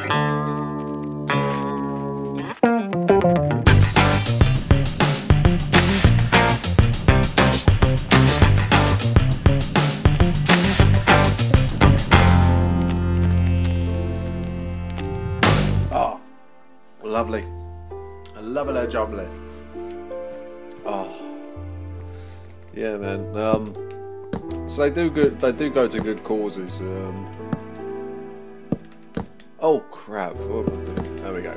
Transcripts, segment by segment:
Oh, lovely. I love that jumbly. Oh, yeah, man. So they do good. They do go to good causes. Oh crap! What am I doing? There we go.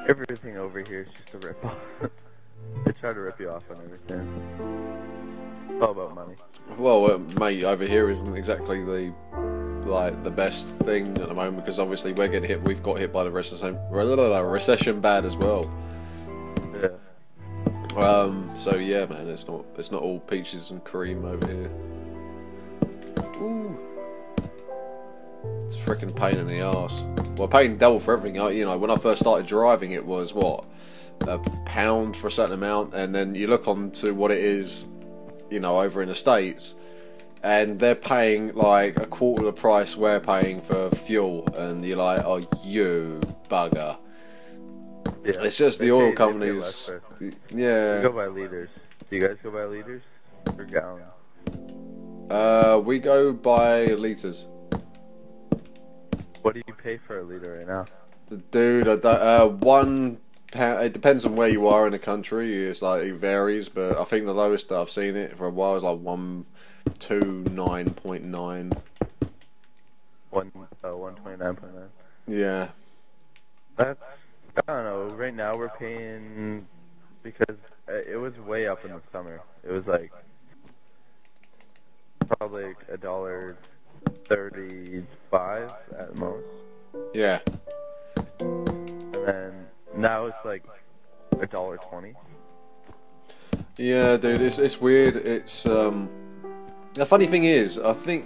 Everything over here is just a rip-off. They try to rip you off on everything. It's all about money. Well, mate, over here isn't exactly the best thing at the moment because obviously we're getting hit. We've got hit by the recession bad as well. Yeah. So yeah, man, it's not all peaches and cream over here. Ooh. It's a freaking pain in the arse. Well, paying double for everything. You know, when I first started driving, it was what, £1 for a certain amount, and then you look on to what it is, you know, over in the States, and they're paying like a quarter of the price we're paying for fuel, and you're like, oh, you bugger. Yeah. It's just the oil companies. Yeah. We go by liters. Do you guys go by liters or gallons? We go by litres. What do you pay for a liter right now? Dude, I don't, £1. It depends on where you are in the country. It's like it varies, but I think the lowest that I've seen it for a while is like 129.9. 129.9. Yeah. That's, I don't know. Right now we're paying, because it was way up in the summer. It was like probably $1.35 at most. Yeah. And then now it's like $1.20. Yeah, dude, it's weird. It's the funny thing is, I think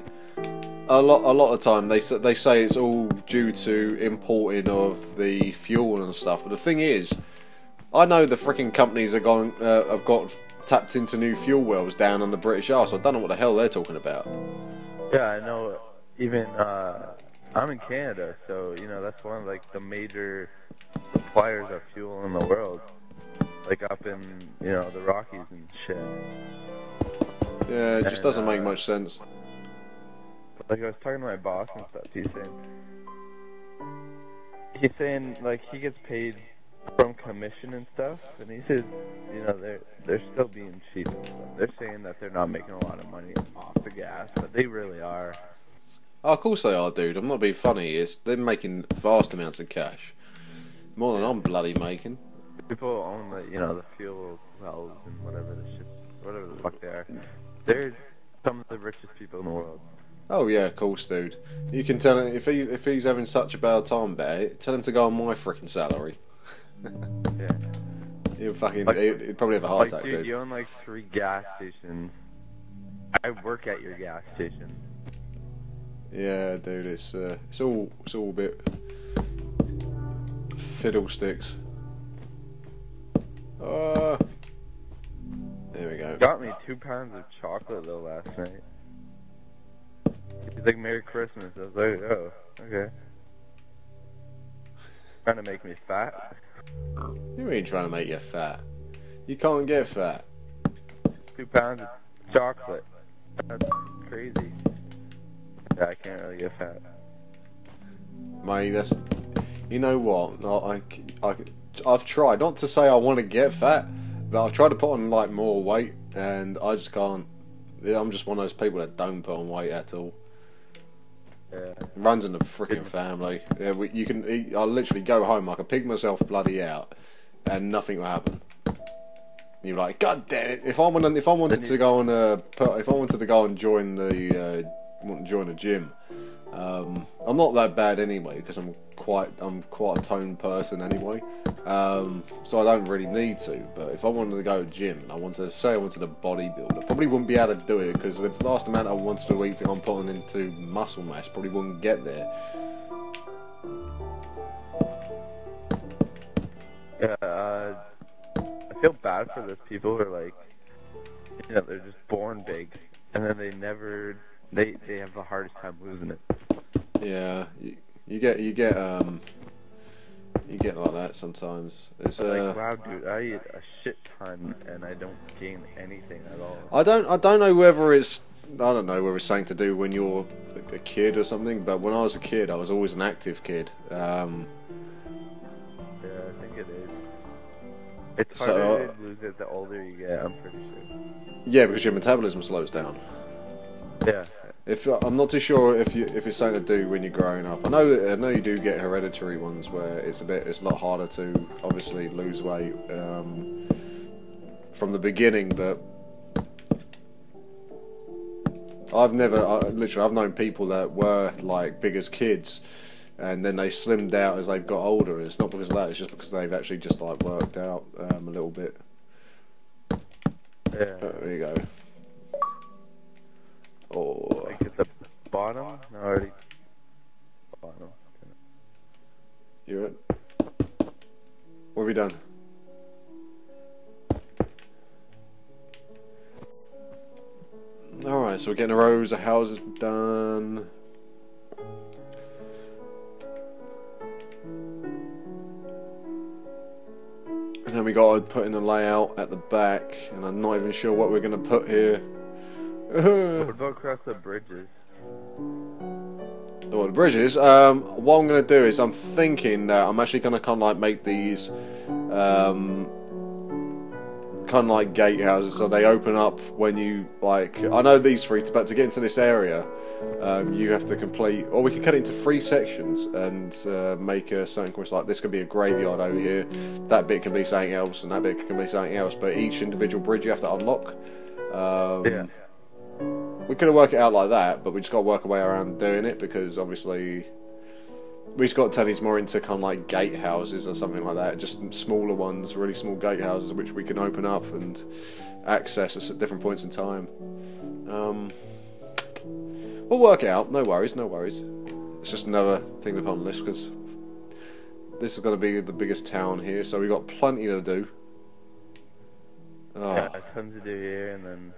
a lot of time they say it's all due to importing of the fuel and stuff. But the thing is, I know the freaking companies have got tapped into new fuel wells down on the British arse. I don't know what the hell they're talking about. Yeah, I know. Even I'm in Canada, so you know that's one of like the major suppliers of fuel in the world. Like up in, you know, the Rockies and shit. Yeah, it just doesn't make much sense. Like I was talking to my boss and stuff, he's saying like he gets paid from commission and stuff, and he says, you know, they're still being cheap and stuff. They're saying that they're not making a lot of money off the gas, but they really are. Oh, of course they are, dude. I'm not being funny. They're making vast amounts of cash, more than I'm bloody making. People own the, you know, the fuel wells and whatever the fuck they are. They're some of the richest people in the world. Oh yeah, of course, dude. You can tell him if he's having such a bad time about it, tell him to go on my freaking salary. Yeah. He'll fucking Like, he'd probably have a heart attack, dude. dude. You own like 3 gas stations. I work at your gas station. Yeah, dude. It's all a bit fiddlesticks. There we go. Got me 2 pounds of chocolate though last night. He's like, Merry Christmas. I was like, oh, okay. Trying to make me fat. You ain't trying to make you fat. You can't get fat. 2 pounds of chocolate. That's crazy. Yeah, I can't really get fat. Mate, that's... You know what? I've tried. Not to say I want to get fat, but I've tried to put on, like, more weight, and I just can't. I'm just one of those people that don't put on weight at all. Yeah. It runs in the freaking family. Yeah, you can eat. I literally go home, I can pig myself bloody out, and nothing will happen. You're like, God damn it! If I wanted to go and join a gym, I'm not that bad anyway because I'm quite a toned person anyway. So I don't really need to. But if I wanted to go to gym and I wanted a bodybuilder, I probably wouldn't be able to do it because the vast amount I wanted to eat I'm putting into muscle mass probably wouldn't get there. Yeah, I feel bad for those people who are like, you know, they're just born big, and then they have the hardest time losing it. Yeah, you get like that sometimes. It's like, wow, dude, I eat a shit ton and I don't gain anything at all. I don't know whether it's something to do when you're a kid or something, but when I was a kid, I was always an active kid. Yeah, I think it is. It's harder to lose it the older you get, I'm pretty sure. Yeah, because your metabolism slows down. Yeah. I'm not too sure if it's something to do when you're growing up. I know you do get hereditary ones where it's a lot harder to obviously lose weight from the beginning, but I've known people that were like big as kids, and then they slimmed out as they've got older. And it's not because of that; it's just because they've actually just like worked out a little bit. Yeah. There you go. Oh. Like at the bottom? No, already. Bottom. You it? What have you done? Alright, so we're getting the rows of houses done. And then we got to put in a layout at the back, and I'm not even sure what we're going to put here. What about across the bridges? Oh, the bridges? What I'm going to do is I'm thinking that I'm actually going to kind of like make these kind of like gatehouses, so they open up when you like. I know these three, but to get into this area, you have to complete, or we can cut it into 3 sections and make something where it's like this could be a graveyard over here, that bit can be something else, and that bit can be something else. But each individual bridge you have to unlock. Yeah. We could have worked it out like that, but we just got to work our way around doing it, because obviously we just got to turn these more into kind of like gatehouses or something like that, just smaller ones, really small gatehouses which we can open up and access at different points in time. We'll work it out, no worries. It's just another thing to put on the list, because this is going to be the biggest town here, so we've got plenty to do. Oh. Yeah, tons to do here, and then...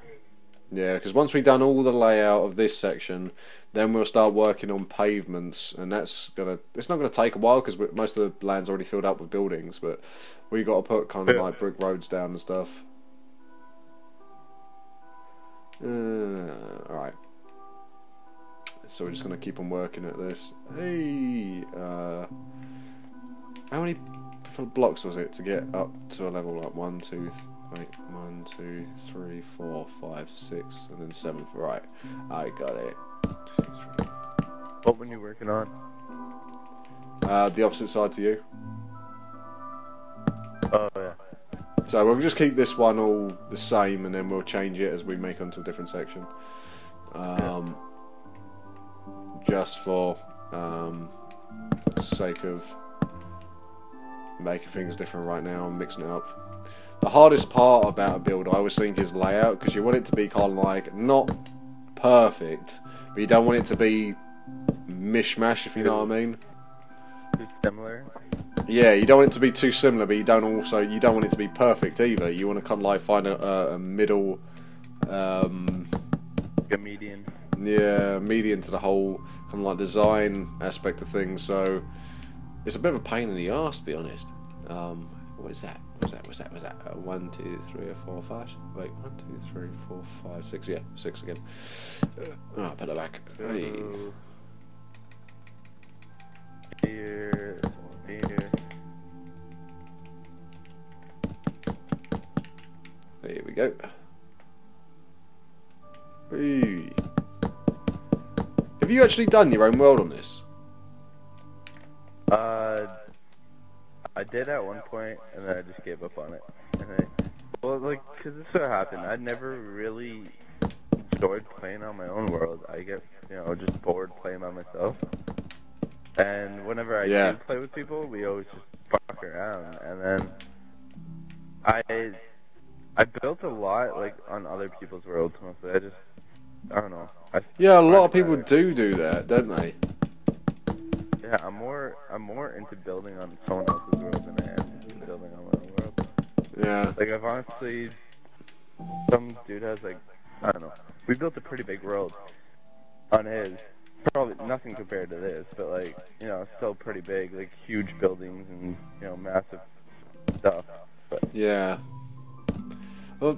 Yeah, because once we've done all the layout of this section, then we'll start working on pavements, and it's not gonna take a while, because most of the land's already filled up with buildings, but we got to put kind of like brick roads down and stuff. Alright. So we're just gonna keep on working at this. Hey, how many blocks was it to get up to a level like 1, 2, 1, 2, 3, 4, 5, 6, and then 7. Right, I got it. 2, 3. What were you working on? The opposite side to you. Oh yeah. So we'll just keep this one all the same, and then we'll change it as we make onto a different section. Just for sake of making things different right now and mixing it up. The hardest part about a build, I always think, is layout, because you want it to be kind of like not perfect, but you don't want it to be mishmash, if you know what I mean. Too similar. Yeah, you don't want it to be too similar, but you don't want it to be perfect either. You want to kind of like find a middle, a median. Yeah, median to the whole kind of like design aspect of things. So it's a bit of a pain in the arse, to be honest. What is that? What's that? 1, 2, 3, 4, 5. Wait, 1, 2, 3, 4, 5, 6. Yeah, 6 again. Put it back. Hey. Here. There we go. Hey. Have you actually done your own world on this? I did at one point, and then I just gave up on it. Well, like, cause this what happened. I never really enjoyed playing on my own world. I get, just bored playing by myself. And whenever I do play with people, we always just fuck around. And then I built a lot like on other people's worlds mostly. I don't know. Yeah, a lot of people do that, don't they? Yeah, I'm more into building on someone else's world than I am into building on my own world. Yeah. Like, I've honestly, some dude has like, I don't know. We built a pretty big world on his, probably nothing compared to this, but like, you know, still pretty big, like huge buildings and, you know, massive stuff. But Yeah. Well,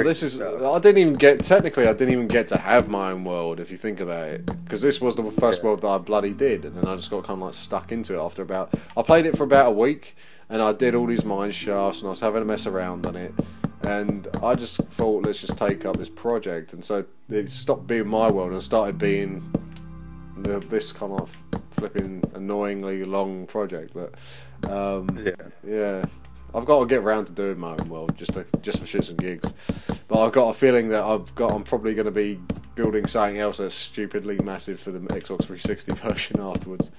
this is. I didn't even get. Technically, I didn't even get to have my own world, if you think about it. Because this was the first world that I bloody did. And then I just got kind of like stuck into it after about. I played it for about a week. And I did all these mine shafts. And I was having a mess around on it. And I just thought, let's just take up this project. And so it stopped being my world and started being this kind of flipping annoyingly long project. But yeah. I've got to get around to doing my own world just for shits and gigs. But I've got a feeling that I'm probably going to be building something else that's stupidly massive for the Xbox 360 version afterwards.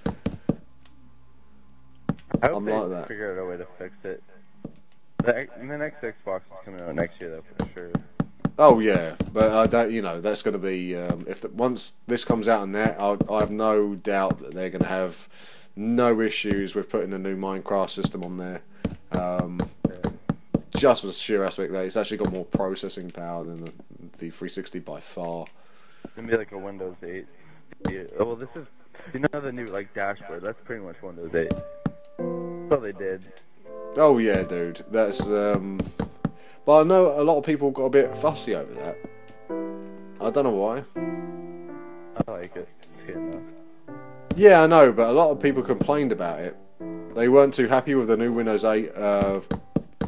I hope I'm they like that. figure out a way to fix it. The next Xbox is coming out next year, though, for sure. Oh yeah, but I don't. You know, that's going to be once this comes out on that, I have no doubt that they're going to have no issues with putting a new Minecraft system on there. Just for the sheer aspect that it's actually got more processing power than the 360 by far. It's gonna be like a Windows 8. Yeah. Oh, well, this is, you know, the new like dashboard. That's pretty much Windows 8. That's all they did. Oh yeah, dude. That's but I know a lot of people got a bit fussy over that. I don't know why. I like it. It's good enough. Yeah, I know, but a lot of people complained about it. They weren't too happy with the new Windows 8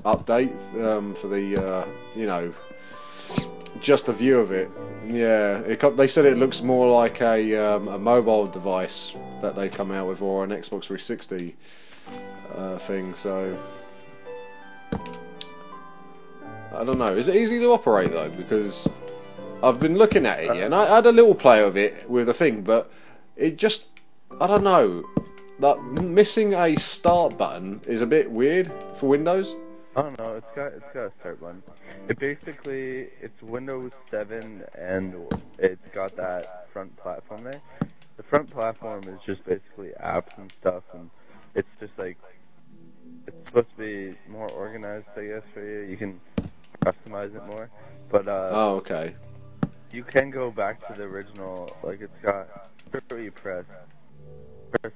update for the, you know, just the view of it. Yeah, they said it looks more like a mobile device that they come out with, or an Xbox 360 thing. So I don't know. Is it easy to operate though? Because I've been looking at it, and I had a little play of it with a thing, but it just, I don't know. That missing a start button is a bit weird for Windows. I don't know. It's got a start button. It's Windows 7 and it's got that front platform there. The front platform is just basically apps and stuff, and it's just like, it's supposed to be more organized, I guess, for you. You can customize it more, but oh, okay. You can go back to the original. Like, it's got where you press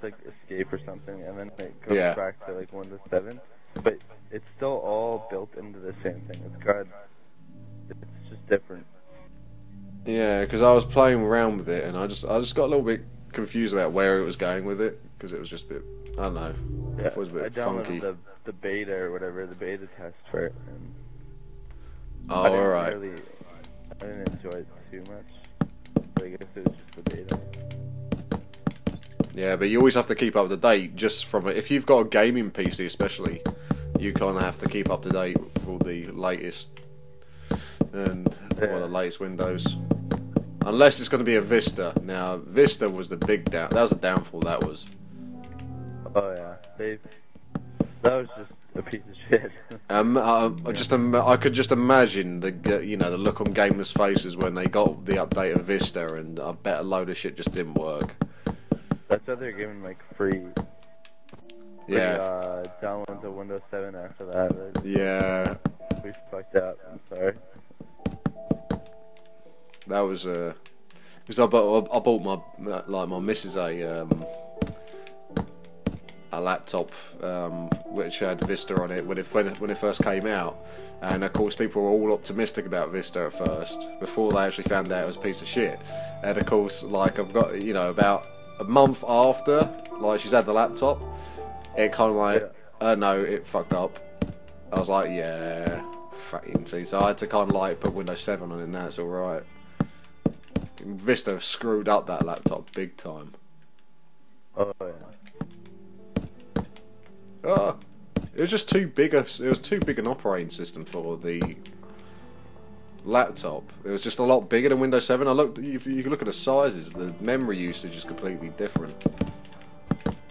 like escape or something, and then it goes back to like Windows 7. But it's still all built into the same thing. It's just different. Yeah, because I was playing around with it, and I just got a little bit confused about where it was going with it, because it was just a bit, I don't know. Yeah, it was a bit I downloaded funky. the beta or whatever, the beta test for it, and oh, alright. I didn't enjoy it too much. So I guess it was just the beta. Yeah, but you always have to keep up to date. Just from if you've got a gaming PC, especially, you kind of have to keep up to date with all the latest and all the latest Windows. Unless it's going to be a Vista. Now, Vista was the big down. That was a downfall. That was. Oh yeah, that was just a piece of shit. I could just imagine the look on gamers' faces when they got the update of Vista, and I bet a load of shit just didn't work. That's why they're giving like free downloads of Windows 7 after that. Yeah. We fucked up. I'm sorry. That was because I bought my missus a laptop which had Vista on it when it first came out, and of course people were all optimistic about Vista at first before they actually found out it was a piece of shit. And of course, like, I've got, about a month after, like, she's had the laptop, it kind of like, no, it fucked up. I was like, yeah, fucking thing. So I had to kind of like put Windows 7 on it, and now it's alright. Vista screwed up that laptop big time. Oh yeah. Oh, it was just too big. It was too big an operating system for the laptop. It was just a lot bigger than Windows 7. I looked. If you look at the sizes, the memory usage is completely different.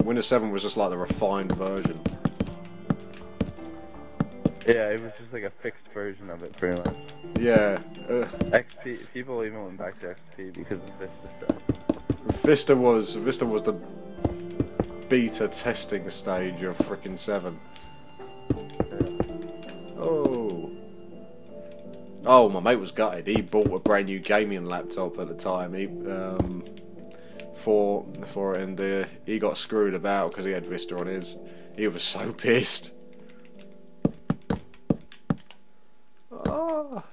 Windows 7 was just like the refined version. Yeah, it was just like a fixed version of it, pretty much. Yeah. XP. People even went back to XP because of Vista stuff. Vista was the beta testing stage of frickin' 7. Oh, my mate was gutted. He bought a brand new gaming laptop at the time. for it, and he got screwed about because he had Vista on his. He was so pissed. Ah.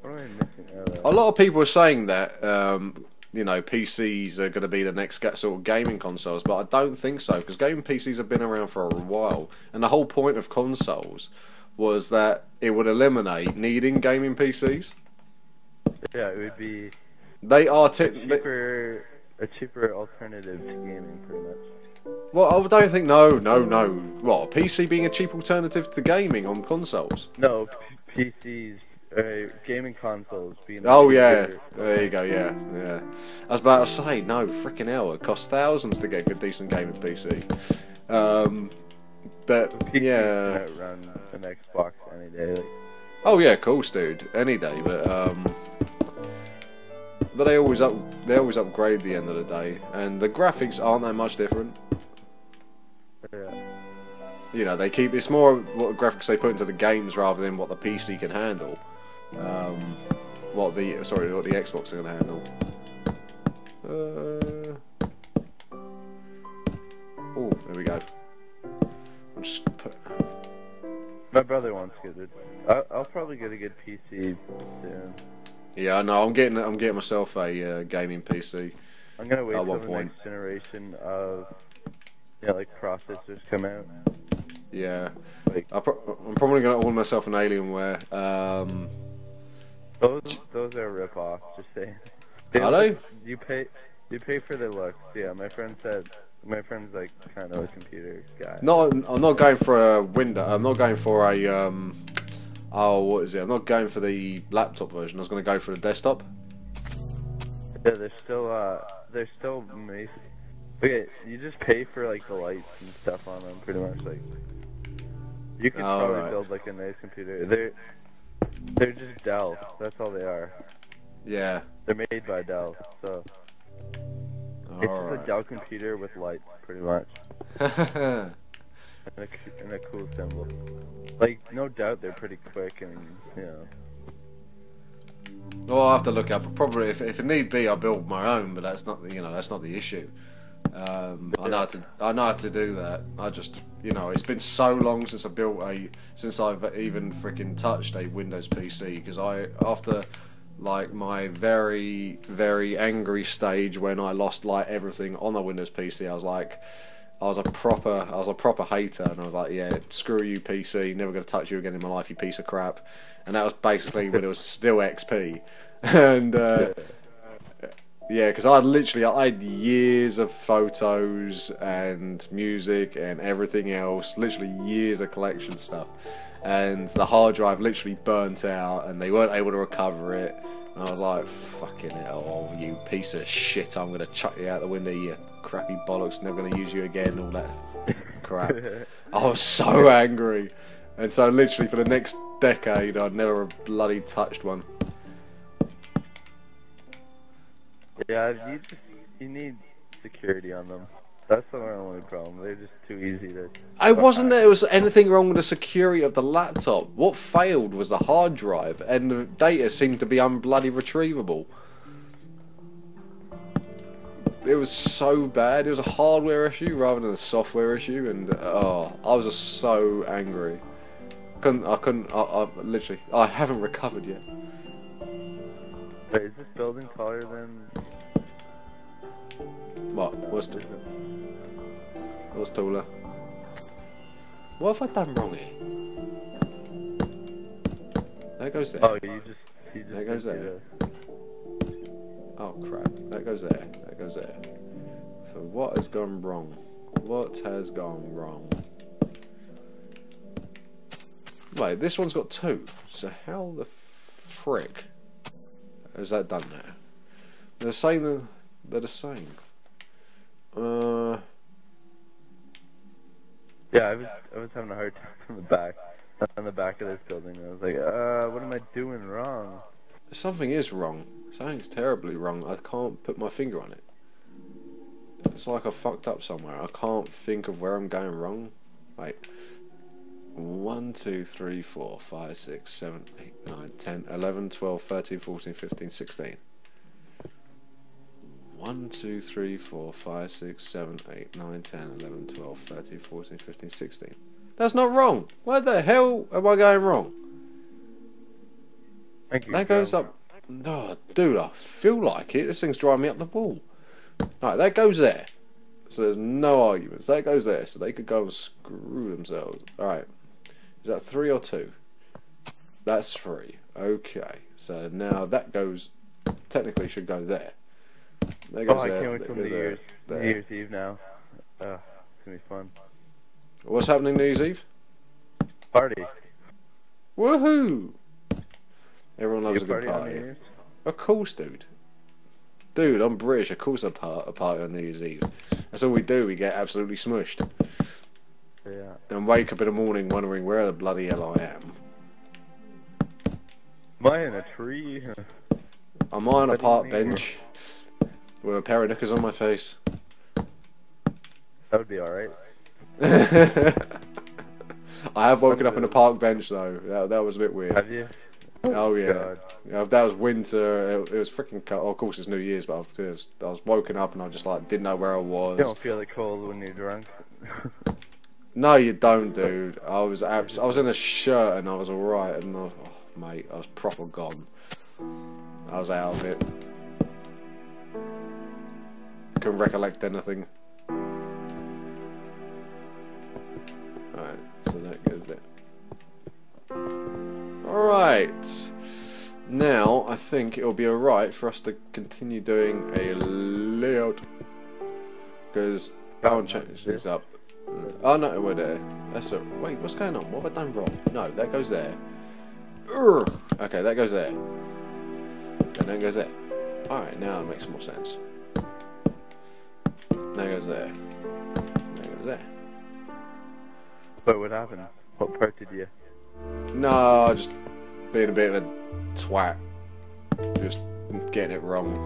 What am I missing out of? A lot of people are saying that you know, PCs are going to be the next sort of gaming consoles, but I don't think so, because gaming PCs have been around for a while, and the whole point of consoles was that it would eliminate needing gaming PCs. Yeah, it would be They are a cheaper alternative to gaming, pretty much. Well, I don't think. No. What, a PC being a cheap alternative to gaming on consoles? No, PCs, gaming consoles being. Oh yeah, there you go. Yeah. I was about to say, no, freaking hell, it costs thousands to get a good, decent gaming PC. But PC yeah. can outrun an Xbox any day. Like. Oh yeah, of course, dude, any day. But they always upgrade at the end of the day, and the graphics aren't that much different. Yeah. You know, it's more what graphics they put into the games rather than what the PC can handle. What the Xbox can handle. Oh, there we go. I'll just put. My brother wants to get it. I'll probably get a good PC soon. Yeah, no, I'm getting myself a gaming PC. I'm gonna wait at till one the point. next generation of like processors come out. Yeah, Like I'm probably gonna order myself an Alienware. those are a rip off. Just saying. Are they? You pay for the looks. Yeah, my friend's like kind of a computer guy. No, I'm not going for a window. I'm not going for a oh, what is it? I'm not going for the laptop version. I was going to go for the desktop. Yeah, they're still amazing. Okay, you just pay for like the lights and stuff on them, pretty much. Like you could probably build like a nice computer. They're just Dell. That's all they are. Yeah. They're made by Dell, so it's just a Dell computer with lights, pretty much. and a cool symbol. Like, no doubt they're pretty quick and, you know. Well, I'll have to look up. Probably, if it need be, I'll build my own. But that's not the issue. I know how to do that. I just, it's been so long since since I've even freaking touched a Windows PC, because after like my very, very angry stage when I lost like everything on the Windows PC, I was a proper hater, and I was like, yeah, screw you PC, never gonna touch you again in my life, you piece of crap. And that was basically when it was still XP. And yeah, because I had years of photos and music and everything else, literally years of collection stuff, and the hard drive literally burnt out, and they weren't able to recover it. And I was like, fucking hell, you piece of shit, I'm gonna chuck you out the window, you crappy bollocks, never gonna use you again, all that crap. I was so angry. And so literally for the next decade, I'd never bloody touched one. Yeah, you need security on them. That's the only problem. They're just too easy to... It wasn't that there was anything wrong with the security of the laptop. What failed was the hard drive, and the data seemed to be unbloody retrievable. It was so bad. It was a hardware issue rather than a software issue, and I was just so angry. I haven't recovered yet. Wait, is this building taller than... What? What's taller? What have I done wrong here? That goes there. Oh, you just that goes there. Oh crap. That goes there. That goes there. So what has gone wrong? What has gone wrong? Wait, this one's got two. So how the frick is that done now? They're saying they're the same. Yeah, I was having a hard time on the back of this building. I was like, what am I doing wrong? Something is wrong. Something's terribly wrong. I can't put my finger on it. It's like I fucked up somewhere. I can't think of where I'm going wrong. Wait. 1, 2, 3, 4, 5, 6, 7, 8, 9, 10, 11, 12, 13, 14, 15, 16. 1, 2, 3, 4, 5, 6, 7, 8, 9, 10, 11, 12, 13, 14, 15, 16. That's not wrong. Where the hell am I going wrong? That goes up. Oh, dude, I feel like it. This thing's driving me up the wall. Alright, that goes there. So there's no arguments. That goes there. So they could go and screw themselves. Alright. Is that 3 or 2? That's 3. Okay. So now that goes. Technically should go there. That goes there. I can't wait till New Year's Eve now. It's going to be fun. What's happening New Year's Eve? Party. Woohoo! Everyone loves a good party on party. New Year's? Of course, dude. Dude, I'm British. Of course, a party on New Year's Eve. That's all we do. We get absolutely smushed. Yeah. And wake up in the morning wondering where the bloody hell I am. Am I in a tree? I'm on a park bench with a pair of knickers on my face. That would be alright. I have woken up in a park bench though. That was a bit weird. Have you? Oh yeah. God. Yeah, that was winter. It was freaking cold. Oh, of course it's New Year's, but I was woken up and I just like didn't know where I was. You don't feel the cold when you're drunk. No, you don't, dude. I was in a shirt and I was alright, and mate, I was proper gone. I was out of it. Couldn't recollect anything. Alright, so that goes there. Alright. Now, I think it'll be alright for us to continue doing a layout. Because Bowen changes things up. Oh no, we're there. That's it. Wait, what's going on? What have I done wrong? No, that goes there. Urgh. Okay, that goes there. And that goes there. Alright, now it makes more sense. That goes there. That goes there. But what happened? What part did you? No, just being a bit of a twat. Just getting it wrong.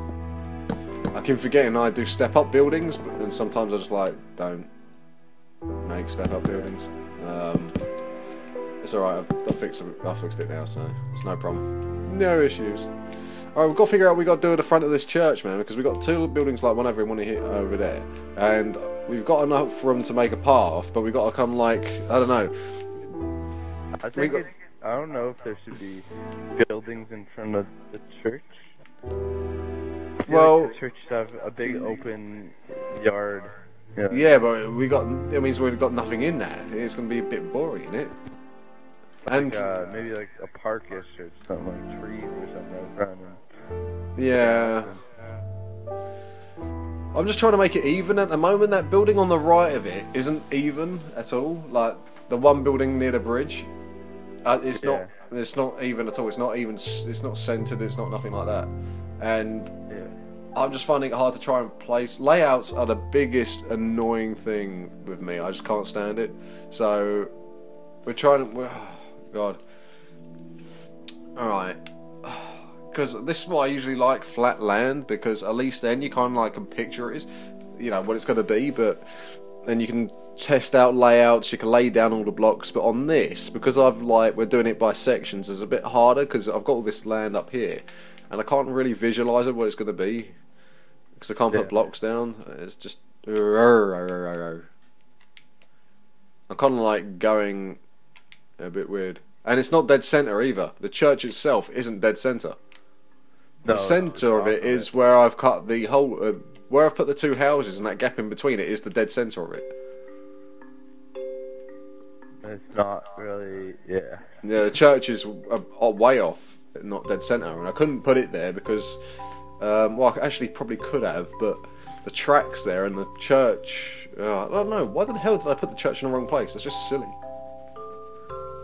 I keep forgetting I do step up buildings, but then sometimes I just like don't make step up buildings. It's alright, I fixed it now, so it's no problem. No issues. Alright, we've got to figure out what we've got to do at the front of this church, man, because we've got 2 buildings like one over and one over there. And we've got enough room to make a path, but we've got to come like, I don't know. I don't know if there should be buildings in front of the church. Well, like the church should have a big open yard. You know? Yeah, but it means we've got nothing in there. It's going to be a bit boring, isn't it? Like, and maybe like a parkish or something, like trees or something out front. Yeah. I'm just trying to make it even at the moment. That building on the right of it isn't even at all. Like the one building near the bridge, it's not. It's not even at all. It's not even. It's not centered. It's not nothing like that. And I'm just finding it hard to try and place. Layouts are the biggest annoying thing with me. I just can't stand it. So we're trying. God. All right. Because this is why I usually like flat land, because at least then you kind of like can picture it, what it's going to be, but then you can test out layouts, you can lay down all the blocks. But on this, because we're doing it by sections, it's a bit harder because I've got all this land up here and I can't really visualize what it's going to be because I can't put blocks down. It's just I'm kind of like going a bit weird, and it's not dead center either. The church itself isn't dead center. The centre of it is where I've cut the whole, where I've put the 2 houses, and that gap in between it is the dead centre of it. It's not really, Yeah, the church is way off, not dead centre, and I couldn't put it there because, well, I actually probably could have, but the track's there and the church, I don't know, why the hell did I put the church in the wrong place? That's just silly.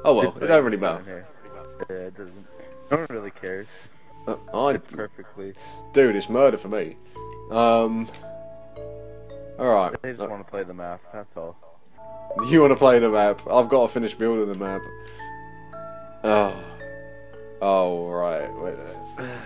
Oh well, it don't really matter. Yeah, it doesn't. No one really cares. It's perfectly. Dude, it's murder for me. Alright. They just want to play the map, that's all. You want to play the map? I've got to finish building the map. Oh, right. Wait a minute.